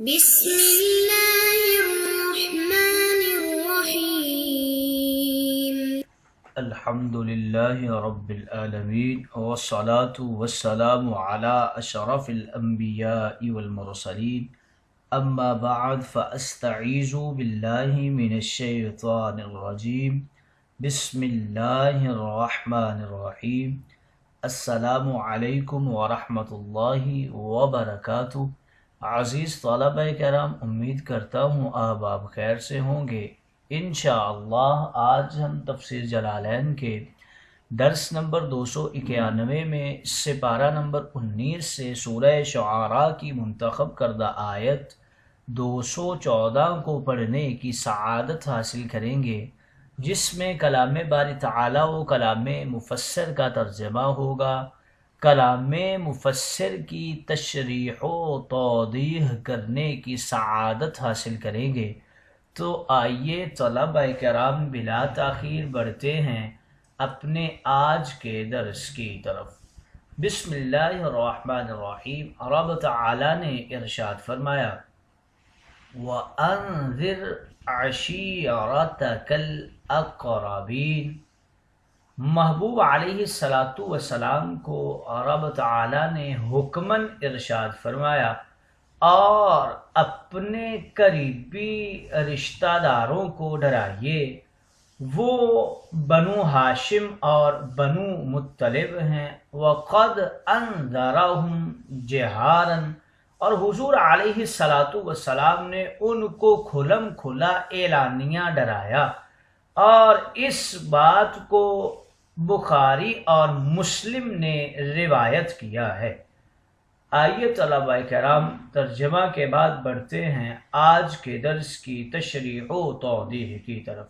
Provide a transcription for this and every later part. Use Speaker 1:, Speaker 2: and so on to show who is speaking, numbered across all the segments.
Speaker 1: بسم اللہ الرحمن الرحیم
Speaker 2: الحمدللہ رب العالمین والصلاة والسلام علی اشرف الانبیاء والمرسلین اما بعد فاستعیذ باللہ من الشیطان الرجیم بسم اللہ الرحمن الرحیم السلام علیکم ورحمۃ اللہ وبرکاتہ۔ عزیز طلبہ کرام، امید کرتا ہوں آپ خیر سے ہوں گے۔ انشاءاللہ آج ہم تفسیر جلالین کے درس نمبر 291 میں سپارہ نمبر 19 سے سورہ شعراء کی منتخب کردہ آیت 214 کو پڑھنے کی سعادت حاصل کریں گے، جس میں کلام باری تعالی و کلام مفسر کا ترجمہ ہوگا۔ کلام مفسر کی تشریح و توضیح کرنے کی سعادت حاصل کریں گے۔ تو آئیے طلبہ کرام بلا تاخیر بڑھتے ہیں اپنے آج کے درس کی طرف۔ بسم اللہ الرحمن الرحیم۔ رب تعالی نے ارشاد فرمایا وَأَنذِرْ عَشِيرَتَكَ الْأَقْرَبِينَ۔ محبوب علیہ السلام کو رب تعالی نے حکماً ارشاد فرمایا اور اپنے قریبی رشتہ داروں کو ڈرائیے۔ وہ بنو ہاشم اور بنو مطلب ہیں۔ وَقَدْ أَنذَرَهُمْ جِهَارًا، اور حضور علیہ السلام نے ان کو کھلم کھلا اعلانیہ ڈرایا، اور اس بات کو بخاری اور مسلم نے روایت کیا ہے۔ آئیے طلبہ کرام ترجمہ کے بعد بڑھتے ہیں آج کے درس کی تشریح و توضیح کی طرف۔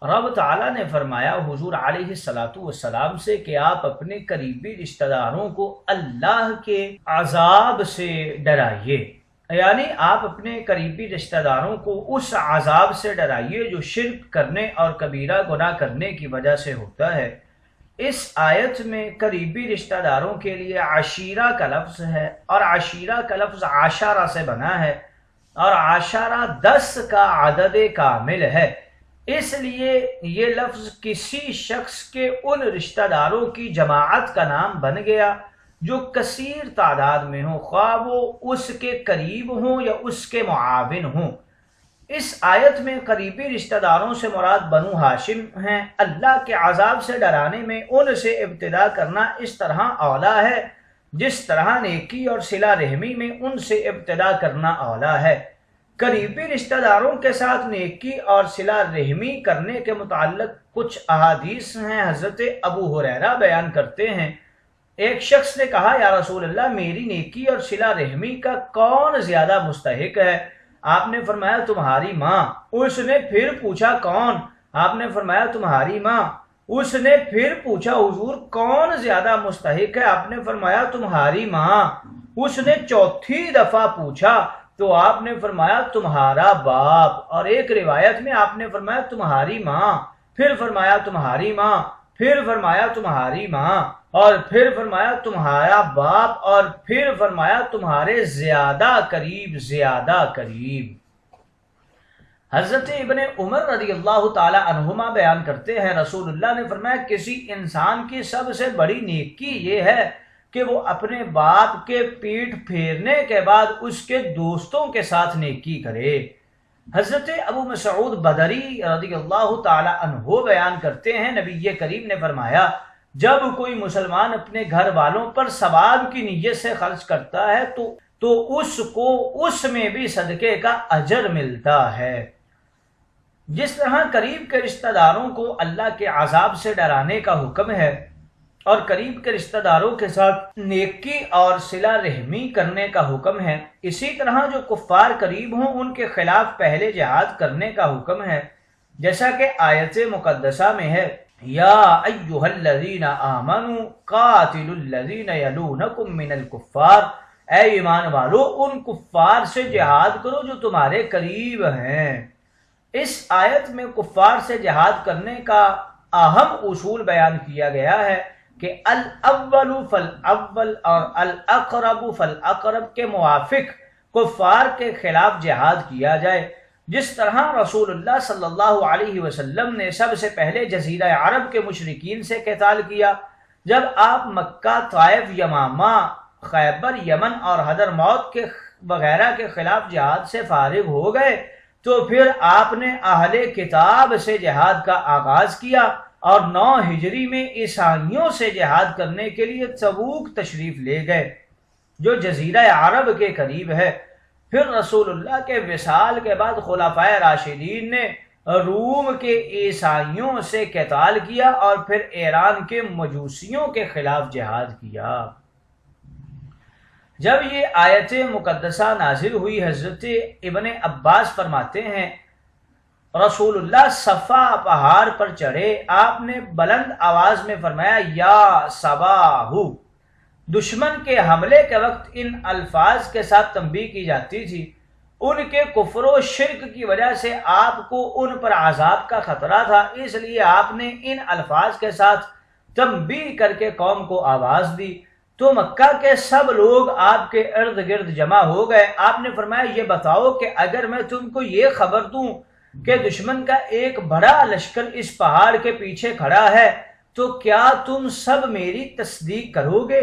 Speaker 2: رب تعالیٰ نے فرمایا حضور علیہ السلام سے کہ آپ اپنے قریبی رشتہ داروں کو اللہ کے عذاب سے ڈرائیے، یعنی آپ اپنے قریبی رشتہ داروں کو اس عذاب سے ڈرائیے جو شرک کرنے اور کبیرہ گناہ کرنے کی وجہ سے ہوتا ہے۔ اس آیت میں قریبی رشتہ داروں کے لیے عشیرہ کا لفظ ہے، اور عشیرہ کا لفظ عشرہ سے بنا ہے، اور عشرہ 10 کا عدد کامل ہے۔ اس لیے یہ لفظ کسی شخص کے ان رشتہ داروں کی جماعت کا نام بن گیا جو کثیر تعداد میں ہوں، خواہ وہ اس کے قریب ہوں یا اس کے معاون ہوں۔ اس آیت میں قریبی رشتہ داروں سے مراد بنو ہاشم ہیں۔ اللہ کے عذاب سے ڈرانے میں ان سے ابتدا کرنا اس طرح اولا ہے جس طرح نیکی اور صلہ رحمی میں ان سے ابتدا کرنا اولا ہے۔ قریبی رشتہ داروں کے ساتھ نیکی اور صلہ رحمی کرنے کے متعلق کچھ احادیث ہیں۔ حضرت ابو ہریرہ بیان کرتے ہیں، ایک شخص نے کہا یا رسول اللہ، میری نیکی اور صلہ رحمی کا کون زیادہ مستحق ہے؟ آپ نے فرمایا تمہاری ماں۔ اس نے پھر پوچھا کون؟ آپ نے فرمایا تمہاری ماں۔ اس نے پھر پوچھا حضور کون زیادہ مستحق ہے؟ آپ نے فرمایا تمہاری ماں۔ اس نے چوتھی دفعہ پوچھا تو آپ نے فرمایا تمہارا باپ، اور ایک روایت میں آپ نے فرمایا تمہاری ماں، پھر فرمایا تمہاری ماں، پھر فرمایا تمہاری ماں، اور پھر فرمایا تمہارا باپ، اور پھر فرمایا تمہارے زیادہ قریب زیادہ قریب۔ حضرت ابن عمر رضی اللہ تعالی عنہما بیان کرتے ہیں رسول اللہ نے فرمایا کسی انسان کی سب سے بڑی نیکی یہ ہے کہ وہ اپنے باپ کے پیٹھ پھیرنے کے بعد اس کے دوستوں کے ساتھ نیکی کرے۔ حضرت ابو مسعود بدری رضی اللہ تعالی عنہ بیان کرتے ہیں نبی کریم نے فرمایا جب کوئی مسلمان اپنے گھر والوں پر ثواب کی نیت سے خرچ کرتا ہے تو اس کو اس میں بھی صدقے کا اجر ملتا ہے۔ جس طرح قریب کے رشتہ داروں کو اللہ کے عذاب سے ڈرانے کا حکم ہے اور قریب کے رشتہ داروں کے ساتھ نیکی اور صلہ رحمی کرنے کا حکم ہے، اسی طرح جو کفار قریب ہوں ان کے خلاف پہلے جہاد کرنے کا حکم ہے، جیسا کہ آیت مقدسہ میں ہے یا ایھا الذین آمنوا قاتلوا الذین یلونکم من الکفار، اے ایمان والو ان کفار سے جہاد کرو جو تمہارے قریب ہیں۔ اس آیت میں کفار سے جہاد کرنے کا اہم اصول بیان کیا گیا ہے کہ الاول فالاول اور الاقرب فالاقرب کے موافق کفار کے خلاف جہاد کیا جائے، جس طرح رسول اللہ صلی اللہ علیہ وسلم نے سب سے پہلے جزیرہ عرب کے مشرکین سے قتال کیا۔ جب آپ مکہ، طائف، یمامہ، خیبر، یمن اور حضرموت کے وغیرہ کے خلاف جہاد سے فارغ ہو گئے تو پھر آپ نے اہل کتاب سے جہاد کا آغاز کیا اور 9 ہجری میں عیسائیوں سے جہاد کرنے کے لیے تبوک تشریف لے گئے جو جزیرہ عرب کے قریب ہے۔ پھر رسول اللہ کے وصال کے بعد خلفائے راشدین نے روم کے عیسائیوں سے قتال کیا اور پھر ایران کے مجوسیوں کے خلاف جہاد کیا۔ جب یہ آیت مقدسہ نازل ہوئی، حضرت ابن عباس فرماتے ہیں رسول اللہ صفا پہاڑ پر چڑھے، آپ نے بلند آواز میں فرمایا یا صباحو۔ دشمن کے حملے کے وقت ان الفاظ کے ساتھ تنبیہ کی جاتی تھی، ان کے کفر و شرک کی وجہ سے آپ کو ان پر عذاب کا خطرہ تھا، اس لیے آپ نے ان الفاظ کے ساتھ تنبیہ کر کے قوم کو آواز دی۔ تو مکہ کے سب لوگ آپ کے ارد گرد جمع ہو گئے۔ آپ نے فرمایا یہ بتاؤ کہ اگر میں تم کو یہ خبر دوں کہ دشمن کا ایک بڑا لشکر اس پہاڑ کے پیچھے کھڑا ہے تو کیا تم سب میری تصدیق کرو گے؟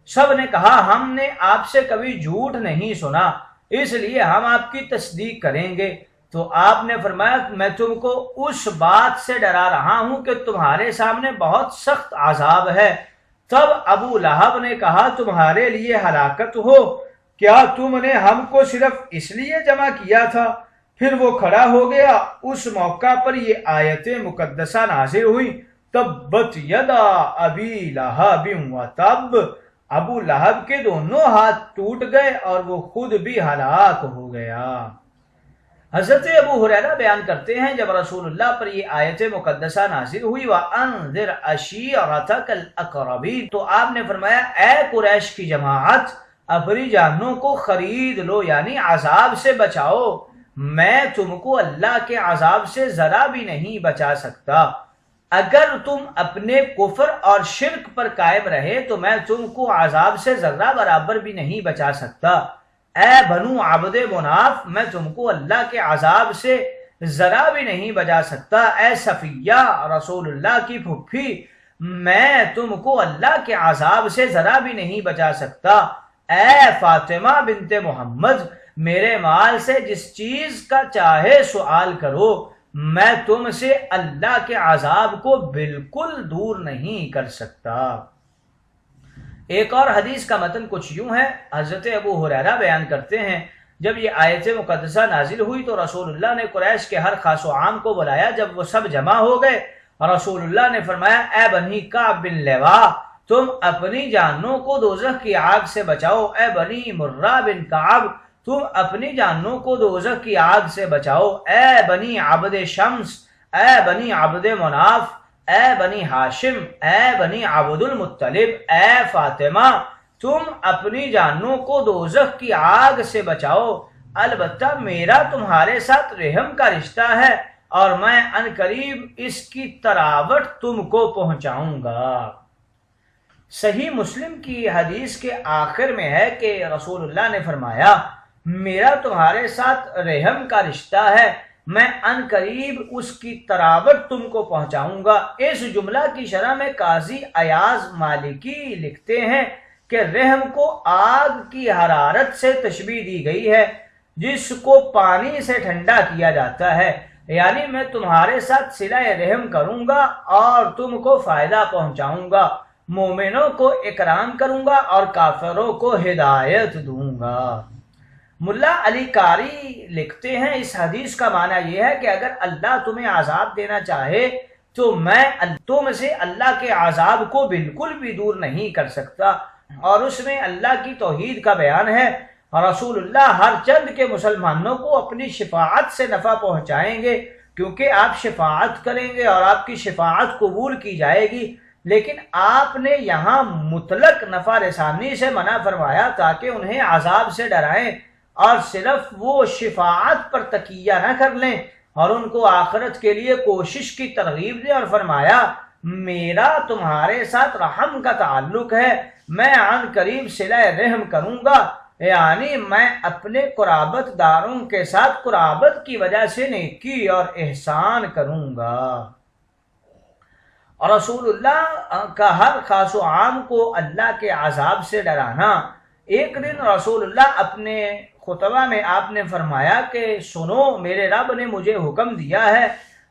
Speaker 2: سب نے کہا ہم نے آپ سے کبھی جھوٹ نہیں سنا، اس لیے ہم آپ کی تصدیق کریں گے۔ تو آپ نے فرمایا میں تم کو اس بات سے ڈرا رہا ہوں کہ تمہارے سامنے بہت سخت عذاب ہے۔ تب ابو لہب نے کہا تمہارے لیے ہلاکت ہو، کیا تم نے ہم کو صرف اس لیے جمع کیا تھا؟ پھر وہ کھڑا ہو گیا۔ اس موقع پر یہ آیت مقدسہ نازل ہوئی تبت یدا ابی لہب وتب۔ ابو لہب کے دونوں ہاتھ ٹوٹ گئے اور وہ خود بھی ہلاک ہو گیا۔ حضرت ابو ہریرہ بیان کرتے ہیں جب رسول اللہ پر یہ آیت مقدسہ نازل ہوئی وَأَنذِرْ عَشِيرَتَكَ الْأَقْرَبِينَ، تو آپ نے فرمایا اے قریش کی جماعت اپنی جانوں کو خرید لو، یعنی عذاب سے بچاؤ، میں تم کو اللہ کے عذاب سے ذرا بھی نہیں بچا سکتا۔ اگر تم اپنے کفر اور شرک پر قائم رہے تو میں تم کو عذاب سے ذرہ برابر بھی نہیں بچا سکتا۔ اے بنو عبد مناف، میں تم کو اللہ کے عذاب سے ذرا بھی نہیں بچا سکتا۔ اے صفیہ رسول اللہ کی پھپھی، میں تم کو اللہ کے عذاب سے ذرا بھی نہیں بچا سکتا۔ اے فاطمہ بنت محمد، میرے مال سے جس چیز کا چاہے سوال کرو، میں تم سے اللہ کے عذاب کو بالکل دور نہیں کر سکتا۔ ایک اور حدیث کا متن کچھ یوں ہے، حضرت ابو ہریرہ بیان کرتے ہیں جب یہ آیت مقدسہ نازل ہوئی تو رسول اللہ نے قریش کے ہر خاص و عام کو بلایا۔ جب وہ سب جمع ہو گئے رسول اللہ نے فرمایا اے بنی کعب بن لوا، تم اپنی جانوں کو دوزخ کی آگ سے بچاؤ۔ اے بنی مرہ بن کعب، تم اپنی جانوں کو دوزخ کی آگ سے بچاؤ۔ اے بنی عبد شمس، اے بنی عبد مناف، اے بنی ہاشم، اے بنی عبد المطلب، اے فاطمہ، تم اپنی جانوں کو دوزخ کی آگ سے بچاؤ، البتہ میرا تمہارے ساتھ رحم کا رشتہ ہے اور میں ان قریب اس کی تراوٹ تم کو پہنچاؤں گا۔ صحیح مسلم کی حدیث کے آخر میں ہے کہ رسول اللہ نے فرمایا میرا تمہارے ساتھ رحم کا رشتہ ہے، میں ان قریب اس کی تراوٹ تم کو پہنچاؤں گا۔ اس جملہ کی شرح میں قاضی ایاز مالکی لکھتے ہیں کہ رحم کو آگ کی حرارت سے تشبیہ دی گئی ہے جس کو پانی سے ٹھنڈا کیا جاتا ہے، یعنی میں تمہارے ساتھ صلہ رحم کروں گا اور تم کو فائدہ پہنچاؤں گا، مومنوں کو اکرام کروں گا اور کافروں کو ہدایت دوں گا۔ ملا علی قاری لکھتے ہیں اس حدیث کا معنی یہ ہے کہ اگر اللہ تمہیں عذاب دینا چاہے تو میں تم سے اللہ کے عذاب کو بالکل بھی دور نہیں کر سکتا، اور اس میں اللہ کی توحید کا بیان ہے۔ رسول اللہ ہر چند کے مسلمانوں کو اپنی شفاعت سے نفع پہنچائیں گے کیونکہ آپ شفاعت کریں گے اور آپ کی شفاعت قبول کی جائے گی، لیکن آپ نے یہاں مطلق نفع رسانی سے منع فرمایا تاکہ انہیں عذاب سے ڈرائیں اور صرف وہ شفاعت پر تکیہ نہ کر لیں اور ان کو آخرت کے لیے کوشش کی ترغیب دیں، اور فرمایا میرا تمہارے ساتھ رحم کا تعلق ہے، میں عن قریب صلہ رحم کروں گا۔ یعنی میں اپنے قرابت داروں کے ساتھ قرابت کی وجہ سے نیکی اور احسان کروں گا۔ اور رسول اللہ کا ہر خاص و عام کو اللہ کے عذاب سے ڈرانا۔ ایک دن رسول اللہ اپنے خطبہ میں آپ نے فرمایا کہ سنو، میرے رب نے مجھے حکم دیا ہے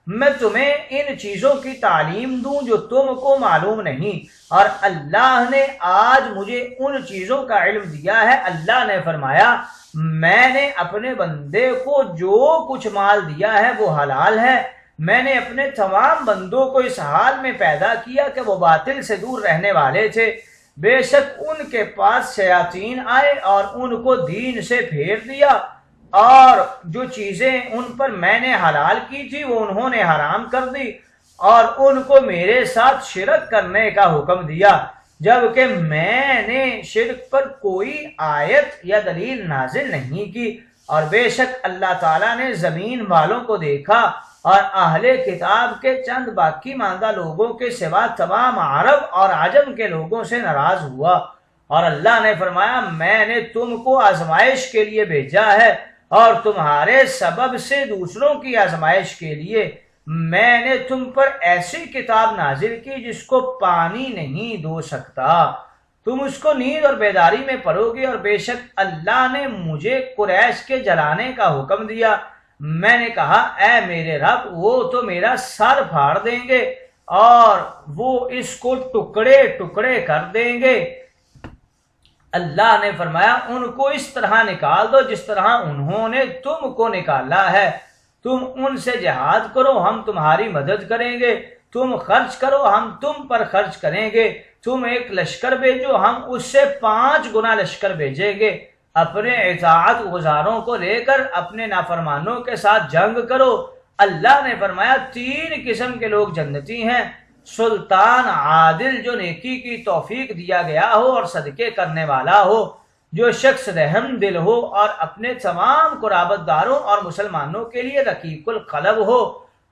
Speaker 2: میں تمہیں ان چیزوں کی تعلیم دوں جو تم کو معلوم نہیں، اور اللہ نے آج مجھے ان چیزوں کا علم دیا ہے۔ اللہ نے فرمایا میں نے اپنے بندے کو جو کچھ مال دیا ہے وہ حلال ہے۔ میں نے اپنے تمام بندوں کو اس حال میں پیدا کیا کہ وہ باطل سے دور رہنے والے تھے۔ بے شک ان کے پاس شیاطین آئے اور ان کو دین سے پھیر دیا، اور جو چیزیں ان پر میں نے حلال کی تھی وہ انہوں نے حرام کر دی، اور ان کو میرے ساتھ شرک کرنے کا حکم دیا، جبکہ میں نے شرک پر کوئی آیت یا دلیل نازل نہیں کی۔ اور بے شک اللہ تعالیٰ نے زمین والوں کو دیکھا اور اہل کتاب کے چند باقی ماندہ لوگوں کے سوا تمام عرب اور عجم کے لوگوں سے ناراض ہوا، اور اللہ نے فرمایا میں نے تم کو آزمائش کے لیے بھیجا ہے، اور تمہارے سبب سے دوسروں کی آزمائش کے لیے میں نے تم پر ایسی کتاب نازل کی جس کو پانی نہیں دھو سکتا، تم اس کو نیند اور بیداری میں پڑھو گے۔ اور بے شک اللہ نے مجھے قریش کے جلانے کا حکم دیا۔ میں نے کہا اے میرے رب، وہ تو میرا سر پھاڑ دیں گے اور وہ اس کو ٹکڑے ٹکڑے کر دیں گے۔ اللہ نے فرمایا ان کو اس طرح نکال دو جس طرح انہوں نے تم کو نکالا ہے، تم ان سے جہاد کرو، ہم تمہاری مدد کریں گے، تم خرچ کرو، ہم تم پر خرچ کریں گے، تم ایک لشکر بھیجو، ہم اس سے 5 گنا لشکر بھیجیں گے، اپنے اطاعت گزاروں کو لے کر اپنے نافرمانوں کے ساتھ جنگ کرو۔ اللہ نے فرمایا 3 قسم کے لوگ جنتی ہیں، سلطان عادل جو نیکی کی توفیق دیا گیا ہو اور صدقے کرنے والا ہو، جو شخص رحم دل ہو اور اپنے تمام قرابت داروں اور مسلمانوں کے لیے رقیق القلب ہو،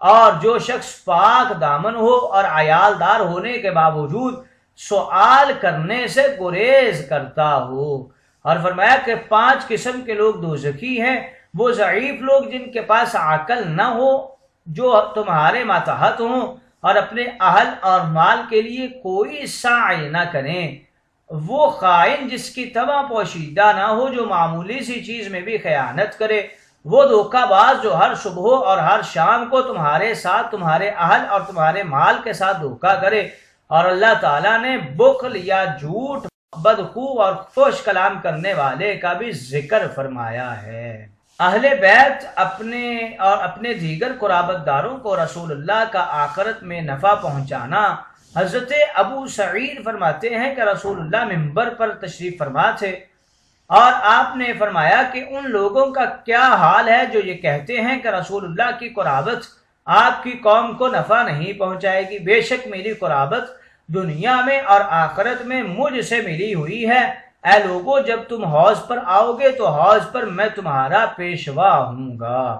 Speaker 2: اور جو شخص پاک دامن ہو اور عیال دار ہونے کے باوجود سوال کرنے سے گریز کرتا ہو۔ اور فرمایا کہ 5 قسم کے لوگ دوزخی ہیں، وہ ضعیف لوگ جن کے پاس عقل نہ ہو، جو تمہارے ماتحت ہوں اور اپنے اہل اور مال کے لیے کوئی سعی نہ کریں، وہ خائن جس کی طمع پوشیدہ نہ ہو، جو معمولی سی چیز میں بھی خیانت کرے، وہ دھوکہ باز جو ہر صبح اور ہر شام کو تمہارے ساتھ تمہارے اہل اور تمہارے مال کے ساتھ دھوکہ کرے۔ اور اللہ تعالیٰ نے بخل یا جھوٹ، بدخو اور فحش کلام کرنے والے کا بھی ذکر فرمایا ہے۔ اہل بیت اپنے دیگر قرابت داروں کو رسول اللہ کا آخرت میں نفع پہنچانا۔ حضرت ابو سعید فرماتے ہیں کہ رسول اللہ منبر پر تشریف فرما تھے اور آپ نے فرمایا کہ ان لوگوں کا کیا حال ہے جو یہ کہتے ہیں کہ رسول اللہ کی قرابت آپ کی قوم کو نفع نہیں پہنچائے گی۔ بے شک میری قرابت دنیا میں اور آخرت میں مجھ سے ملی ہوئی ہے۔ اے لوگو، جب تم حوض پر آؤ گے تو حوض پر میں تمہارا پیشوا ہوں گا۔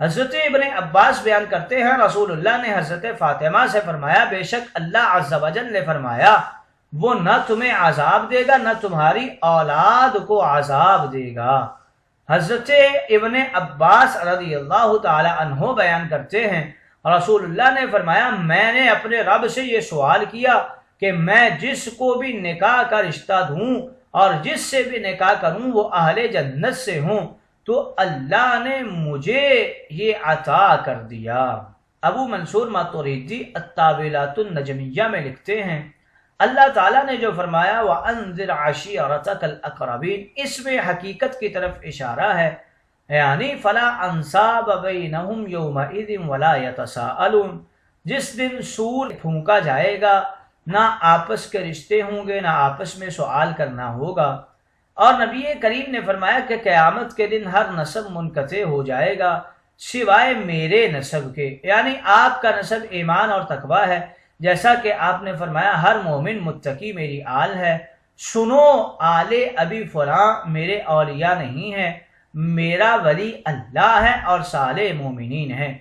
Speaker 2: حضرت ابن عباس بیان کرتے ہیں رسول اللہ نے حضرت فاطمہ سے فرمایا بے شک اللہ عز و جل نے فرمایا وہ نہ تمہیں عذاب دے گا نہ تمہاری اولاد کو عذاب دے گا۔ حضرت ابن عباس رضی اللہ تعالی عنہ بیان کرتے ہیں رسول اللہ نے فرمایا میں نے اپنے رب سے یہ سوال کیا کہ میں جس کو بھی نکاح کا رشتہ دوں اور جس سے بھی نکاح کروں وہ اہل جنت سے ہوں، تو اللہ نے مجھے یہ عطا کر دیا۔ ابو منصور ماتوریدی التاویلات النجمیہ میں لکھتے ہیں اللہ تعالیٰ نے جو فرمایا وَأَنذِرْ عَشِيرَتَكَ الْأَقْرَبِينَ، اس میں حقیقت کی طرف اشارہ ہے، یعنی فلا انصاب بینہم یومئذ ولا یتساءلون، جس دن سور پھونکا جائے گا نہ آپس کے رشتے ہوں گے نہ آپس میں سوال کرنا ہوگا۔ اور نبی کریم نے فرمایا کہ قیامت کے دن ہر نسب منقطع ہو جائے گا سوائے میرے نسب کے، یعنی آپ کا نسب ایمان اور تقوی ہے، جیسا کہ آپ نے فرمایا ہر مومن متقی میری آل ہے۔ سنو آل ابی فلاں میرے اولیاء نہیں ہیں، میرا ولی اللہ ہے اور صالح مومنین ہیں۔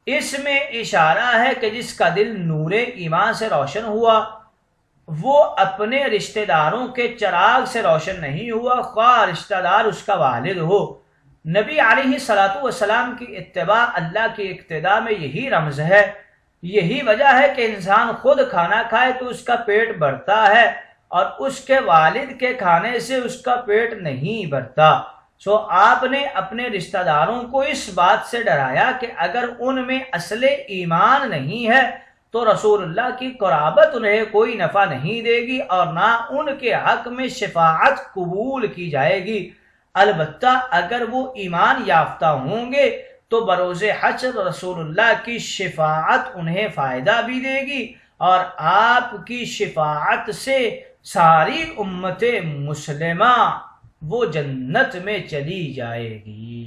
Speaker 2: اس میں اشارہ ہے کہ جس کا دل نور ایمان سے روشن ہوا وہ اپنے رشتہ داروں کے چراغ سے روشن نہیں ہوا، خواہ رشتہ دار اس کا والد ہو۔ نبی علیہ الصلاۃ والسلام کی اتباع اللہ کی اقتداء میں یہی رمز ہے۔ یہی وجہ ہے کہ انسان خود کھانا کھائے تو اس کا پیٹ بھرتا ہے اور اس کے والد کے کھانے سے اس کا پیٹ نہیں بھرتا۔ سو آپ نے اپنے رشتہ داروں کو اس بات سے ڈرایا کہ اگر ان میں اصل ایمان نہیں ہے تو رسول اللہ کی قرابت انہیں کوئی نفع نہیں دے گی اور نہ ان کے حق میں شفاعت قبول کی جائے گی۔ البتہ اگر وہ ایمان یافتہ ہوں گے تو بروز حشر رسول اللہ کی شفاعت انہیں فائدہ بھی دے گی اور آپ کی شفاعت سے ساری امت مسلمہ وہ جنت میں چلی جائے گی۔